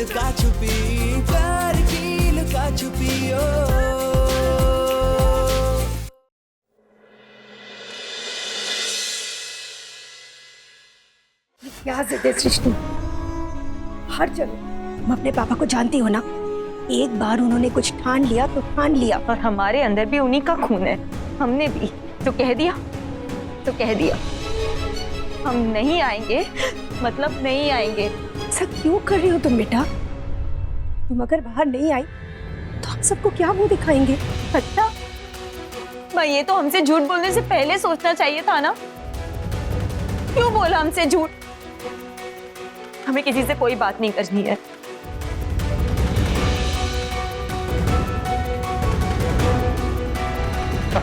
लुका छुपी, प्यार की लुका छुपी ओ। क्या जिद है सृष्टि, हर जगह तुम अपने पापा को जानती हो ना, एक बार उन्होंने कुछ ठान लिया तो ठान लिया। और हमारे अंदर भी उन्हीं का खून है, हमने भी तो कह दिया, तो कह दिया हम नहीं आएंगे, मतलब नहीं आएंगे। ऐसा क्यों कर रही हो तुम बेटा? तुम अगर बाहर नहीं आई तो हम सबको क्या मुंह दिखाएंगे? अच्छा माँ, ये तो हमसे झूठ बोलने से पहले सोचना चाहिए था ना। क्यों बोला हमसे झूठ? हमें किसी से कोई बात नहीं करनी है।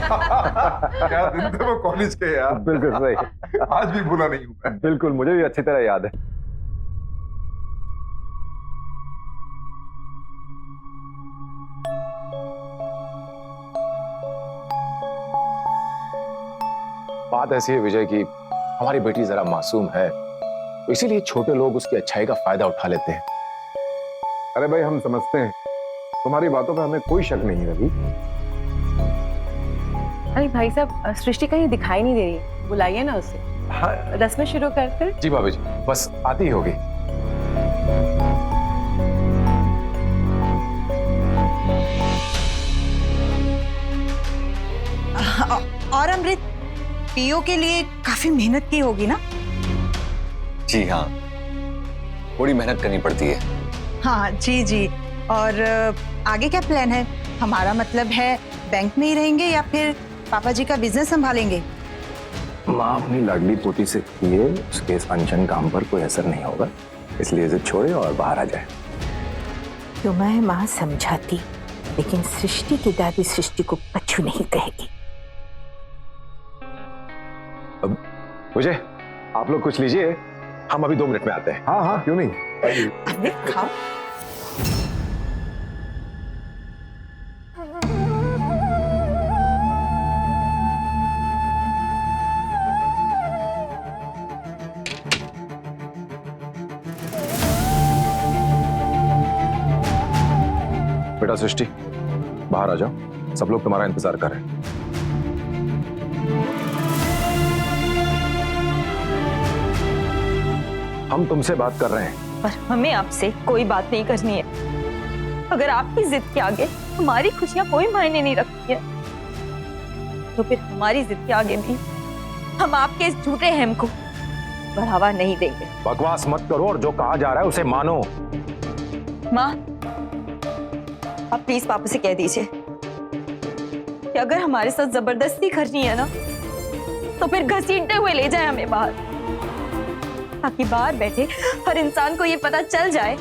क्या दिन थे वो कॉलेज के यार। बिल्कुल सही। आज भी भूला नहीं हूँ मैं। बिल्कुल, मुझे भी अच्छी तरह याद है। बात ऐसी है विजय की हमारी बेटी जरा मासूम है, तो इसीलिए छोटे लोग उसकी अच्छाई का फायदा उठा लेते हैं। अरे भाई हम समझते हैं, तुम्हारी बातों पे हमें कोई शक नहीं है रवि। अरे भाई साहब, सृष्टि कहीं दिखाई नहीं दे रही, बुलाइए ना उसे। हाँ रस्में शुरू करते। जी भाभी जी, बस आती ही होगी। और अमृत, पीओ के लिए काफी मेहनत की होगी ना? जी हाँ, थोड़ी मेहनत करनी पड़ती है। हाँ जी जी। और आगे क्या प्लान है? हमारा मतलब है बैंक में ही रहेंगे या फिर पापा जी का बिजनेस संभालेंगे? माँ अपनी लाडली पोती से किए उसके इस अनशन काम पर कोई असर नहीं होगा, इसलिए इसे छोड़े और बाहर आ जाए। तो मैं माँ समझाती, लेकिन सृष्टि की दादी सृष्टि को कछु नहीं कहेगी। विजय, आप लोग कुछ लीजिए, हम अभी 2 मिनट में आते हैं। हाँ हाँ क्यों नहीं। अमृत खाओ। बेटा सृष्टि, बाहर आ जाओ, सब लोग तुम्हारा इंतजार कर रहे हैं। हम तुमसे बात कर रहे हैं। पर हमें आपसे कोई बात नहीं करनी है। अगर आपकी जिद के आगे हमारी खुशियां कोई मायने नहीं रखती है, तो फिर हमारी जिद के आगे भी हम आपके इस झूठे हम को बढ़ावा नहीं देंगे। बकवास मत करो और जो कहा जा रहा है उसे मानो। माँ, आप प्लीज पापा से कह दीजिए कि अगर हमारे साथ जबरदस्ती करनी है ना, तो फिर घसीटते हुए ले जाए हमें बाहर, ताकि बाहर बैठे हर इंसान को ये पता चल जाए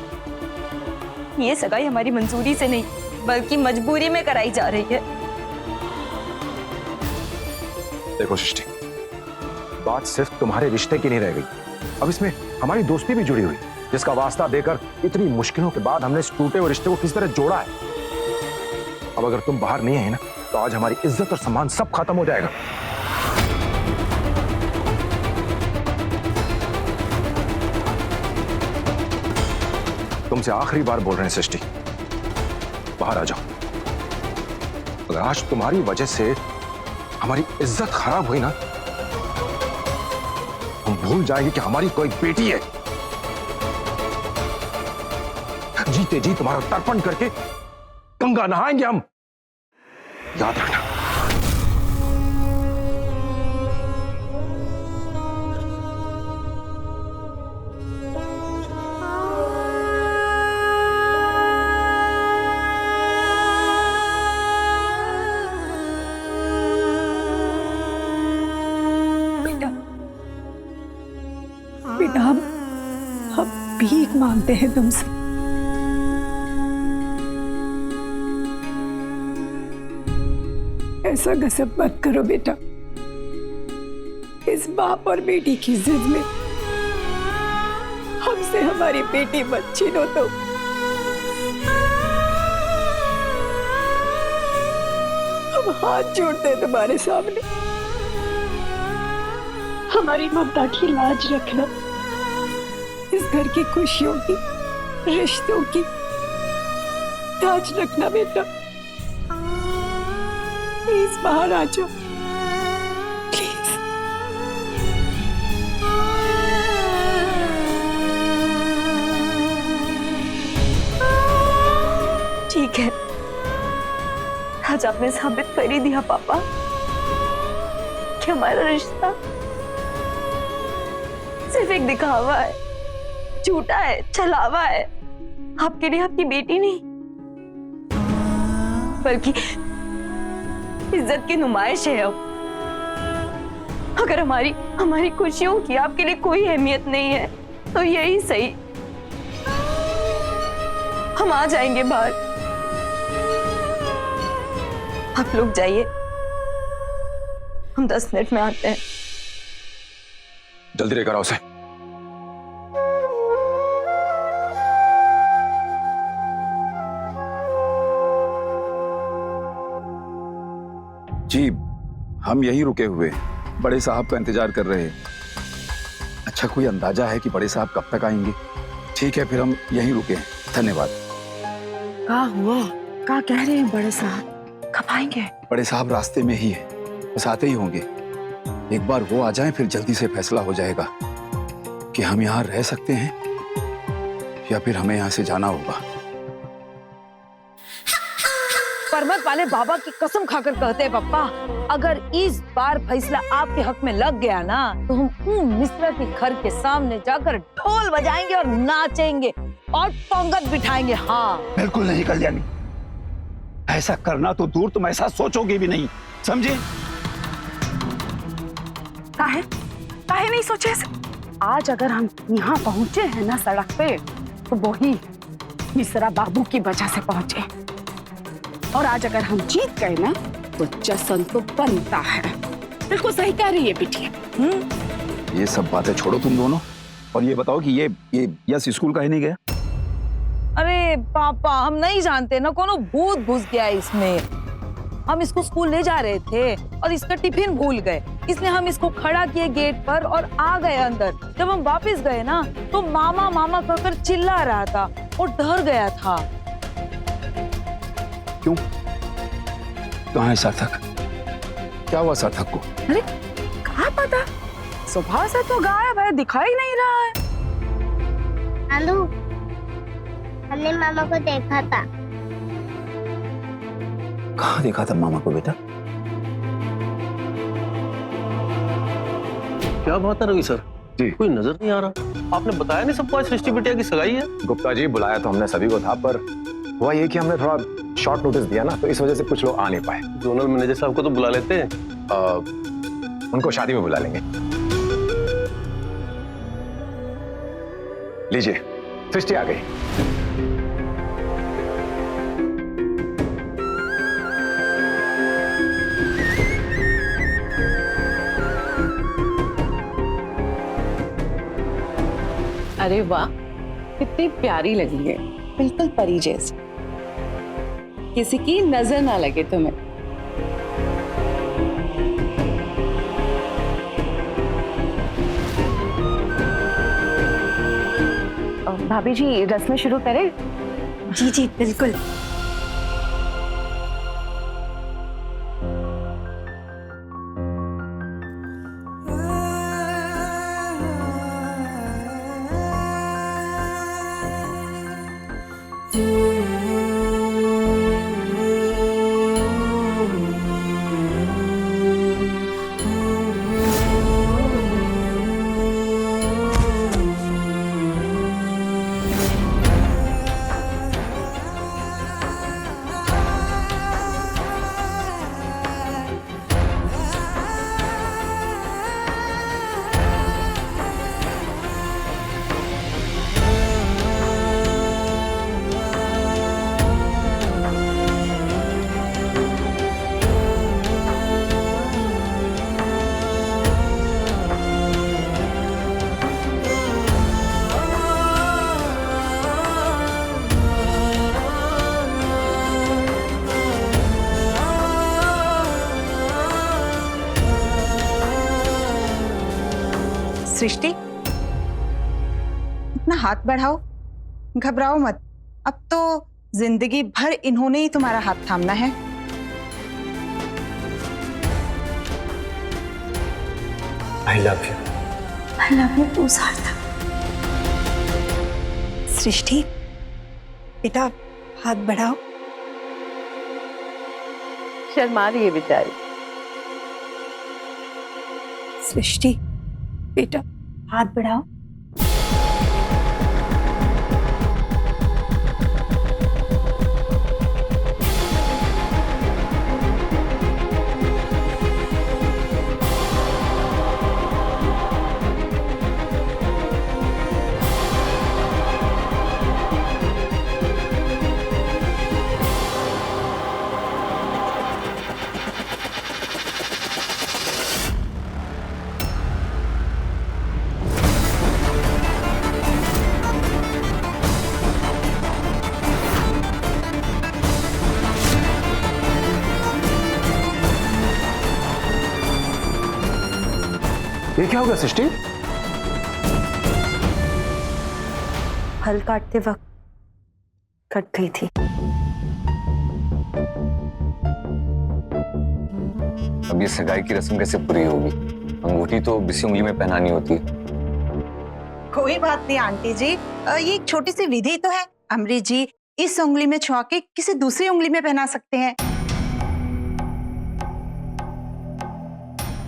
ये सगाई हमारी मंजूरी से नहीं बल्कि मजबूरी में कराई जा रही है। देखो सृष्टि, बात सिर्फ तुम्हारे रिश्ते की नहीं रह गई, अब इसमें हमारी दोस्ती भी जुड़ी हुई, जिसका वास्ता देकर इतनी मुश्किलों के बाद हमने इस टूटे हुए रिश्ते को किस तरह जोड़ा है। अब अगर तुम बाहर नहीं है ना, तो आज हमारी इज्जत और सम्मान सब खत्म हो जाएगा। तुमसे आखिरी बार बोल रहे हैं सृष्टि, बाहर आ जाओ। अगर आज तुम्हारी वजह से हमारी इज्जत खराब हुई ना, हम भूल जाएंगे कि हमारी कोई बेटी है। जीते जी तुम्हारा तर्पण करके गंगा नहाएंगे हम, याद रखना। बेटा, हम भीख मांगते हैं तुमसे। ऐसा गसब मत करो बेटा। इस बाप और बेटी की जिद में हमसे हमारी बेटी मत छीनो। तो हम हाथ जोड़ते हैं तुम्हारे सामने, हमारी ममता की लाज रखना, इस घर की खुशियों की रिश्तों की लाज रखना बेटा। प्लीज बाहर आ जाओ, प्लीज। ठीक है, आज आपने साबित कर ही दिया पापा कि हमारा रिश्ता सिर्फ एक दिखावा है, झूठा है, छलावा है। आपके लिए आपकी बेटी नहीं, बल्कि इज्जत की नुमाइश है। अगर हमारी खुशियों की आपके लिए कोई अहमियत नहीं है तो यही सही, हम आ जाएंगे बाहर। आप लोग जाइए, हम 10 मिनट में आते हैं। जल्दी लेकर आओ उसे। जी, हम यहीं रुके हुए हैं, बड़े साहब का इंतजार कर रहे हैं। अच्छा, कोई अंदाजा है कि बड़े साहब कब तक आएंगे? ठीक है, फिर हम यहीं रुके हैं। धन्यवाद। क्या हुआ? क्या कह रहे हैं बड़े साहब? कब आएंगे? बड़े साहब रास्ते में ही है, बस आते ही होंगे। एक बार वो आ जाएं, फिर जल्दी से फैसला हो जाएगा कि हम यहाँ रह सकते हैं या फिर हमें यहाँ से जाना होगा। पर्वत वाले बाबा की कसम खाकर कहते हैं पप्पा, अगर इस बार फैसला आपके हक में लग गया ना तो हम मिश्रा के घर के सामने जाकर ढोल बजाएंगे और नाचेंगे और पंगत बिठाएंगे। हाँ, बिल्कुल नहीं कल्याणी, ऐसा करना तो दूर, तुम ऐसा सोचोगे भी नहीं, समझे? काहे नहीं सोचे? आज अगर हम यहाँ पहुंचे हैं ना सड़क पे, तो वही मिश्रा बाबू की वजह से पहुंचे। और आज अगर हम जीत गए ना तो जश्न तो बनता है। बिल्कुल सही कह रही है बिटिया। ये सब बातें छोड़ो तुम दोनों, और ये बताओ कि ये यस स्कूल का ही नहीं गया? अरे पापा, हम नहीं जानते ना, कोनो भूत घुस गया इसमें। हम इसको स्कूल ले जा रहे थे और इसका टिफिन भूल गए, इसलिए हम इसको खड़ा किए गेट पर और आ गए अंदर। जब हम वापस गए ना तो मामा मामा कहकर चिल्ला रहा था और डर गया था। क्यों? कहाँ है सार्थक? क्या हुआ सार्थक को? अरे कहाँ पता, सुबह से तो गायब है, दिखाई नहीं रहा है। आलू, हमने मामा को देखा था। कहाँ देखा था मामा को बेटा? क्या बात है रवि सर? जी, कोई नजर नहीं आ रहा। आपने बताया नहीं सबको आज सृष्टि बिटिया की सगाई है? गुप्ता जी, बुलाया तो हमने सभी को था, पर हुआ ये कि हमने थोड़ा शॉर्ट नोटिस दिया ना, तो इस वजह से कुछ लोग आ नहीं पाए। जोनल मैनेजर साहब को तो बुला लेते हैं। उनको शादी में बुला लेंगे। लीजिए, सृष्टि आ गई। अरे वाह, कितनी प्यारी लगी है, बिल्कुल परी जैसी। किसी की नजर ना लगे तुम्हें। भाभी जी, रस्में शुरू करें? जी जी बिल्कुल। सृष्टि, इतना हाथ बढ़ाओ, घबराओ मत, अब तो जिंदगी भर इन्होंने ही तुम्हारा हाथ थामना है। I love you. I love you too Sarthak. Srishti बेटा हाथ बढ़ाओ। शर्मा रही है बेचारी। सृष्टि बेटा हाथ बढ़ाओ। ये क्या हो गया सृष्टि? फल काटते वक्त कट गई थी। अब ये सगाई की रस्म कैसे पूरी होगी? अंगूठी तो इसी उंगली में पहनानी होती है। कोई बात नहीं आंटी जी, ये एक छोटी सी विधि तो है। अमृत जी इस उंगली में छुआ के किसी दूसरी उंगली में पहना सकते हैं।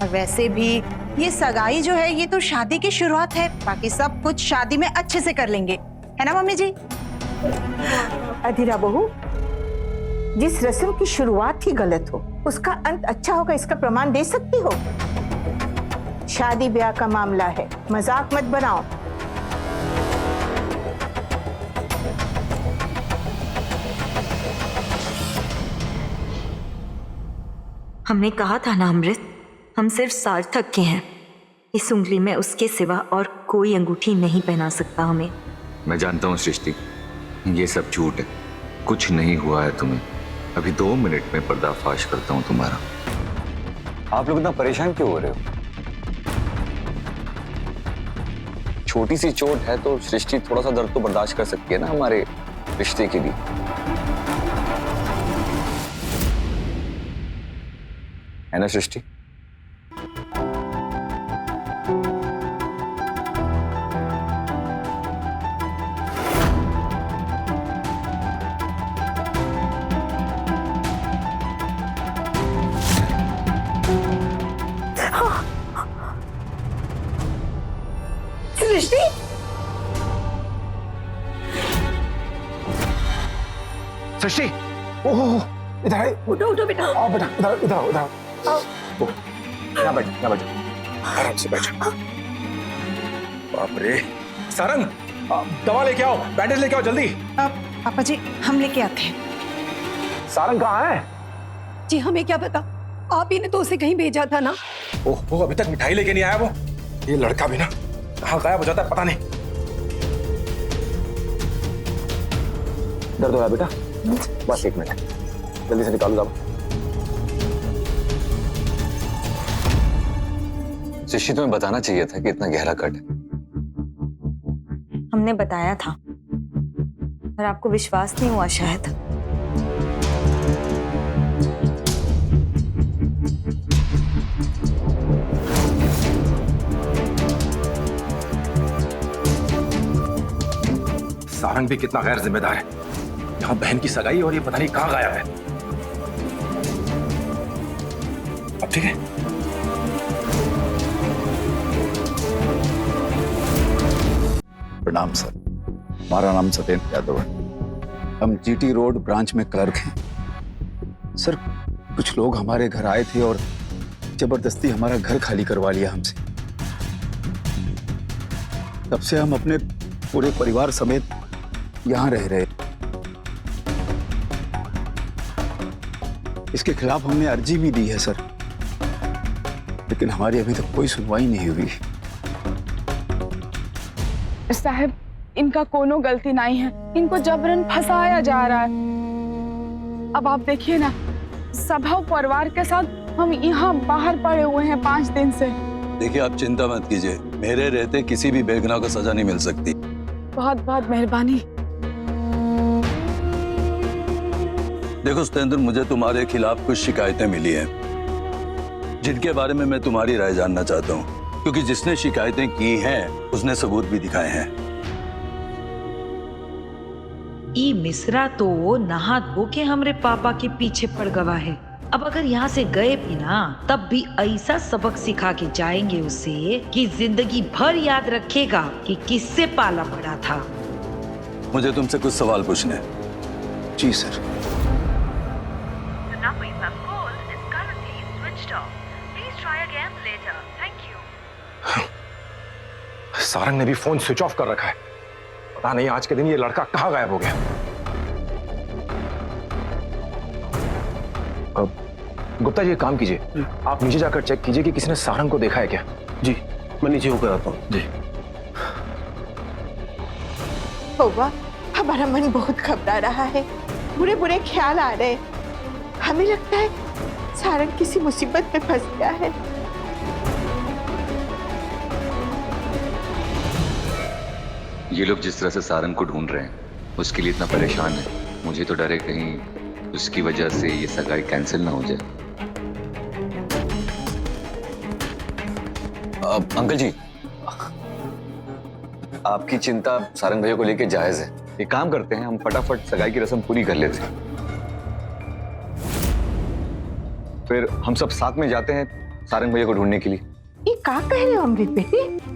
और वैसे भी ये सगाई जो है ये तो शादी की शुरुआत है, बाकी सब कुछ शादी में अच्छे से कर लेंगे, है ना मम्मी जी? अधीरा बहू, जिस रस्म की शुरुआत ही गलत हो उसका अंत अच्छा होगा, इसका प्रमाण दे सकती हो? शादी ब्याह का मामला है, मजाक मत बनाओ। हमने कहा था ना अमृत, हम सिर्फ सार्थक के हैं। इस उंगली में उसके सिवा और कोई अंगूठी नहीं पहना सकता हमें। मैं जानता हूँ सृष्टि, ये सब झूठ है, कुछ नहीं हुआ है तुम्हें। अभी 2 मिनट में पर्दाफाश करता हूँ तुम्हारा। आप लोग इतना परेशान क्यों हो रहे हो? छोटी सी चोट है तो सृष्टि थोड़ा सा दर्द तो बर्दाश्त कर सकती है ना हमारे रिश्ते के लिए। है ना सृष्टि? सृष्टि सृष्टि ओहो इधर आए। उठो उठो बेटा। आओ बेटा, इधर इधर आओ, इधर आओ। यहाँ बैठ, यहाँ बैठ, आराम से बैठ। बाप रे सारंग, दवा लेके आओ, बैंडेज लेके आओ जल्दी। पापा जी हम लेके आते हैं। सारंग कहाँ है? जी हमें क्या पता, आप ही ने तो उसे कहीं भेजा था ना। ओहो अभी तक मिठाई लेके नहीं आया वो। ये लड़का भी ना कहाँ गायब हो जाता है पता नहीं। दर्द हो रहा बेटा? बस 1 मिनट, जल्दी से निकालो दवा। सृष्टि तुम्हें बताना चाहिए था कि इतना गहरा कट है। हमने बताया था पर आपको विश्वास नहीं हुआ शायद। सारंग भी कितना गैर जिम्मेदार है। यहाँ बहन की सगाई और ये पता नहीं कहाँ गायब है। अब ठीक है? प्रणाम सर, हमारा नाम सत्येंद्र यादव है। हम जीटी रोड ब्रांच में क्लर्क हैं। सर कुछ लोग हमारे घर आए थे और जबरदस्ती हमारा घर खाली करवा लिया हमसे। तब से हम अपने पूरे परिवार समेत यहाँ रह रहे। इसके खिलाफ हमने अर्जी भी दी है सर, लेकिन हमारी अभी तक कोई सुनवाई नहीं हुई। साहब इनका कोनो गलती नहीं है, इनको जबरन फंसाया जा रहा है। अब आप देखिए ना, सब परिवार के साथ हम यहाँ बाहर पड़े हुए हैं 5 दिन से। देखिए आप चिंता मत कीजिए, मेरे रहते किसी भी बेगुनाह को सजा नहीं मिल सकती। बहुत बहुत मेहरबानी, देखो सतेंद्र, मुझे तुम्हारे खिलाफ कुछ शिकायतें मिली हैं जिनके बारे में मैं तुम्हारी राय जानना चाहता हूँ, क्योंकि जिसने शिकायतें की हैं उसने सबूत भी दिखाए हैं। ई मिश्रा तो नहा धो के हमरे पापा के पीछे पड़ गवा है। अब अगर यहाँ से गए भी ना, तब भी ऐसा सबक सिखा के जाएंगे उसे कि जिंदगी भर याद रखेगा कि किससे पाला पड़ा था। मुझे तुमसे कुछ सवाल पूछने। जी सर। सारंग ने भी फोन स्विच ऑफ कर रखा है। पता नहीं आज के दिन ये लड़का कहाँ गायब हो गया। अब गुप्ता जी एक काम कीजिए, आप नीचे जाकर चेक कीजिए कि किसी ने सारंग को देखा है क्या। जी मैं नीचे होकर आता हूँ। जी। होगा, हमारा मन बहुत घबरा रहा है, बुरे बुरे ख्याल आ रहे हैं। हमें लगता है सारंग किसी मुसीबत में फंस गया है। ये लोग जिस तरह से सारंग को ढूंढ रहे हैं उसके लिए इतना परेशान है, मुझे तो डर है कहीं उसकी वजह से ये सगाई कैंसिल ना हो जाए। अंकल जी, आपकी चिंता सारंग भैया को लेके जायज है। एक काम करते हैं, हम फटाफट सगाई की रस्म पूरी कर लेते हैं, फिर हम सब साथ में जाते हैं सारंग भैया को ढूंढने के लिए। ये क्या कह रहे हो अमृत बेटी?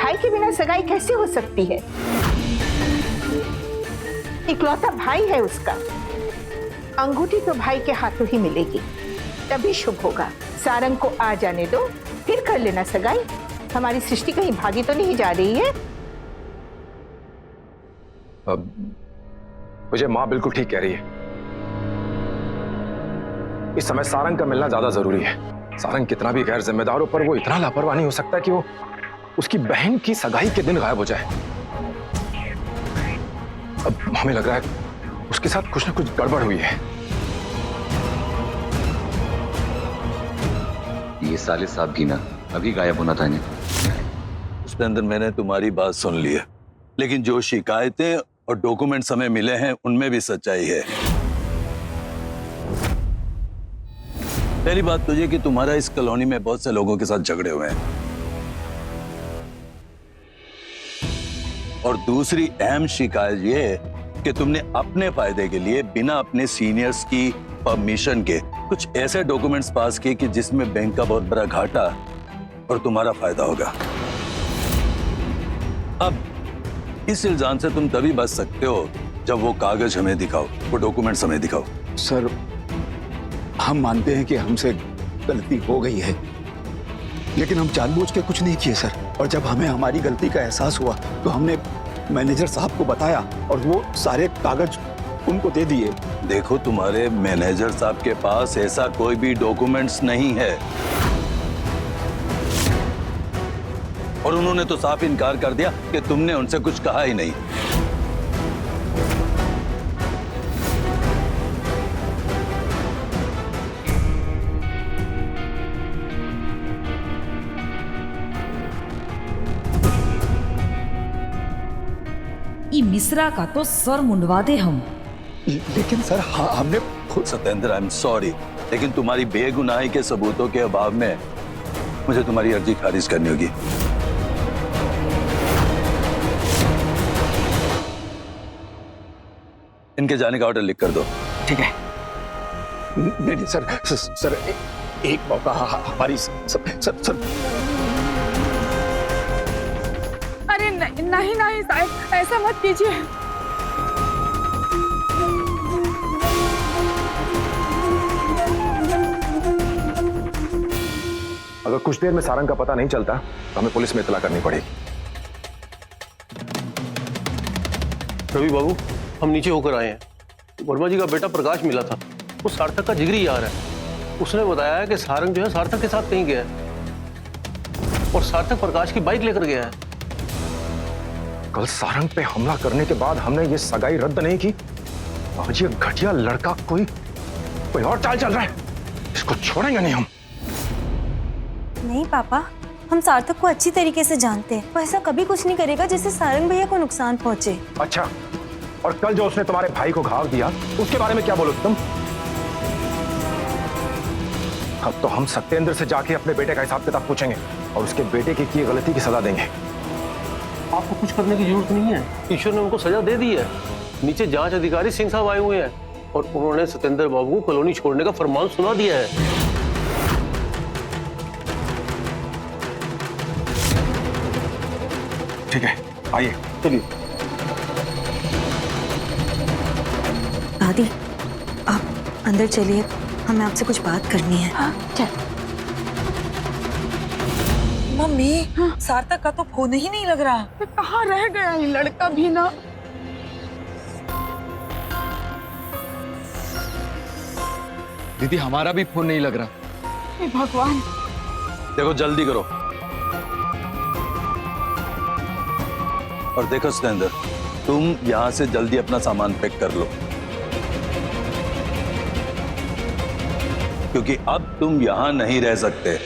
भाई के बिना सगाई कैसे हो सकती है? इकलौता भाई है उसका, अंगूठी तो भाई के हाथों ही मिलेगी, तभी शुभ होगा। सारंग को आ जाने दो, फिर कर लेना सगाई। हमारी सृष्टि कहीं भागी तो नहीं जा रही है? अब मुझे माँ बिल्कुल ठीक कह रही है। इस समय सारंग का मिलना ज्यादा जरूरी है। सारंग कितना भी गैर जिम्मेदार हो, पर वो इतना लापरवाह नहीं हो सकता कि वो उसकी बहन की सगाई के दिन गायब हो जाए। अब हमें लग रहा है उसके साथ कुछ ना कुछ गड़बड़ हुई है। ये साले साहब भी ना अभी गायब होना था इन्हें। उसके अंदर मैंने तुम्हारी बात सुन ली है, लेकिन जो शिकायतें और डॉक्यूमेंट्स हमें मिले हैं उनमें भी सच्चाई है। पहली बात तो ये कि तुम्हारा इस कॉलोनी में बहुत से लोगों के साथ झगड़े हुए हैं, और दूसरी अहम शिकायत ये है कि तुमने अपने फायदे के लिए बिना अपने सीनियर्स की परमिशन के कुछ ऐसे डॉक्यूमेंट्स पास किए कि जिसमें बैंक का बहुत बड़ा घाटा और तुम्हारा फायदा होगा। अब इस इल्जाम से तुम तभी बच सकते हो जब वो कागज हमें दिखाओ, वो डॉक्यूमेंट्स हमें दिखाओ। सर, हम मानते हैं कि हमसे गलती हो गई है, लेकिन हम जानबूझ के कुछ नहीं किए सर। और जब हमें हमारी गलती का एहसास हुआ तो हमने मैनेजर साहब को बताया और वो सारे कागज उनको दे दिए। देखो, तुम्हारे मैनेजर साहब के पास ऐसा कोई भी डॉक्यूमेंट्स नहीं है, और उन्होंने तो साफ इनकार कर दिया कि तुमने उनसे कुछ कहा ही नहीं। ई मिश्रा का तो सर मुंडवा दे हम। लेकिन सर हमने खुद। सतेंद्र, आई एम सॉरी, लेकिन तुम्हारी बेगुनाही के सबूतों के अभाव में मुझे तुम्हारी अर्जी खारिज करनी होगी। इनके जाने का ऑर्डर लिख कर दो। ठीक है। नहीं सर, एक मौका हमारी सर। अरे नहीं नहीं साहब, ऐसा मत कीजिए। अगर कुछ देर में सारंग का पता नहीं चलता तो हमें पुलिस में इत्तला करनी पड़ेगी। रवि बाबू, हम नीचे होकर आए हैं। वर्मा जी का बेटा प्रकाश मिला था, वो सार्थक का जिगरी यार है। उसने बताया है कि सारंग जो है सार्थक के साथ कहीं गया है, और सार्थक प्रकाश की बाइक लेकर गया है। कल सारंग पे हमला करने के बाद हमने ये सगाई रद्द नहीं की, आज ये घटिया लड़का कोई और चाल चल रहा है। इसको छोड़ेंगे नहीं हम। नहीं पापा, हम सार्थक को अच्छी तरीके से जानते हैं। वो ऐसा कभी कुछ नहीं करेगा जिससे सारंग भैया को नुकसान पहुंचे। अच्छा, और कल जो उसने तुम्हारे भाई को घाव दिया उसके बारे में क्या बोलोगे तुम? अब तो हम सत्येंद्र से जाके अपने बेटे का हिसाब किताब पूछेंगे और उसके बेटे की किए गलती की सजा देंगे। आपको कुछ करने की जरूरत नहीं है, ईश्वर ने उनको सजा दे दी है। नीचे जांच अधिकारी सिंह साहब आए हुए हैं और उन्होंने सत्येंद्र बाबू को कॉलोनी छोड़ने का फरमान सुना दिया है। ठीक है, आइए। चलिए। दादी, आप अंदर चलिए, हमें आपसे कुछ बात करनी है। हाँ, चल। मम्मी, सार्थक का तो फोन ही नहीं लग रहा। कहाँ रह गया ये लड़का भी ना। दीदी हमारा भी फोन नहीं लग रहा। हे भगवान। देखो जल्दी करो। और देखो सत्येंद्र, तुम यहां से जल्दी अपना सामान पैक कर लो, क्योंकि अब तुम यहां नहीं रह सकते।